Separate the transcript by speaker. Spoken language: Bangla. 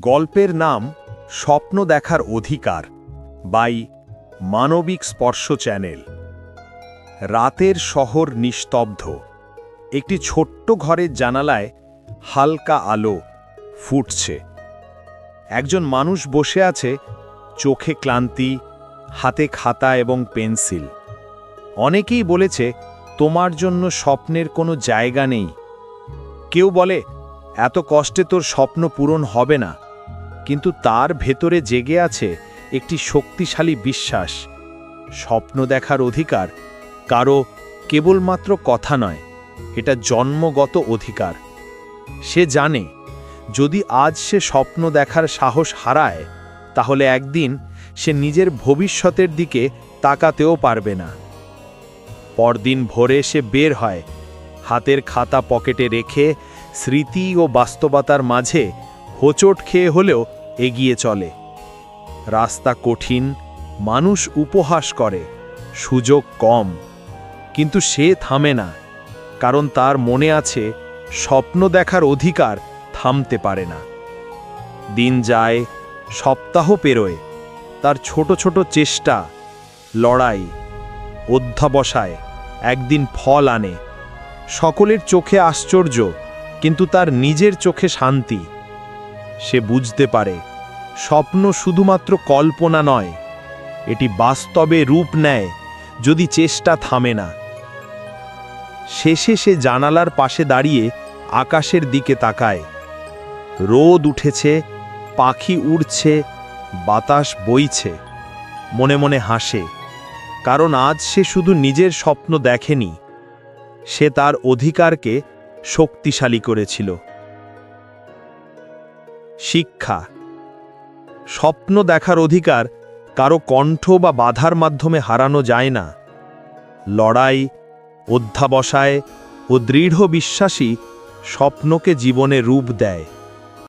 Speaker 1: গল্পের নাম স্বপ্ন দেখার অধিকার বাই মানবিক স্পর্শ চ্যানেল। রাতের শহর নিস্তব্ধ। একটি ছোট্ট ঘরের জানালায় হালকা আলো ফুটছে। একজন মানুষ বসে আছে, চোখে ক্লান্তি, হাতে খাতা এবং পেন্সিল। অনেকেই বলেছে তোমার জন্য স্বপ্নের কোনো জায়গা নেই। কেউ বলে এত কষ্টে তোর স্বপ্ন পূরণ হবে না, কিন্তু তার ভেতরে জেগে আছে একটি শক্তিশালী বিশ্বাস। স্বপ্ন দেখার অধিকার কারো কেবলমাত্র কথা নয়, এটা জন্মগত অধিকার। সে জানে যদি আজ সে স্বপ্ন দেখার সাহস হারায়, তাহলে একদিন সে নিজের ভবিষ্যতের দিকে তাকাতেও পারবে না। পরদিন ভোরে সে বের হয়, হাতের খাতা পকেটে রেখে স্মৃতি ও বাস্তবতার মাঝে হোঁচট খেয়ে হলেও এগিয়ে চলে। রাস্তা কঠিন, মানুষ উপহাস করে, সুযোগ কম, কিন্তু সে থামে না, কারণ তার মনে আছে স্বপ্ন দেখার অধিকার থামতে পারে না। দিন যায়, সপ্তাহ পেরোয়, তার ছোট ছোট চেষ্টা, লড়াই, অধ্যবসায় একদিন ফল আনে। সকলের চোখে আশ্চর্য, কিন্তু তার নিজের চোখে শান্তি। সে বুঝতে পারে স্বপ্ন শুধুমাত্র কল্পনা নয়, এটি বাস্তবে রূপ নেয় যদি চেষ্টা থামে না। শেষে সে জানালার পাশে দাঁড়িয়ে আকাশের দিকে তাকায়। রোদ উঠেছে, পাখি উড়ছে, বাতাস বইছে। মনে মনে হাসে, কারণ আজ সে শুধু নিজের স্বপ্ন দেখেনি, সে তার অধিকারকে শক্তিশালী করেছিল। শিক্ষা। স্বপ্ন দেখার অধিকার কারো কণ্ঠ বা বাধার মাধ্যমে হারানো যায় না। লড়াই, অধ্যবসায় ও দৃঢ় বিশ্বাসী স্বপ্নকে জীবনে রূপ দেয়।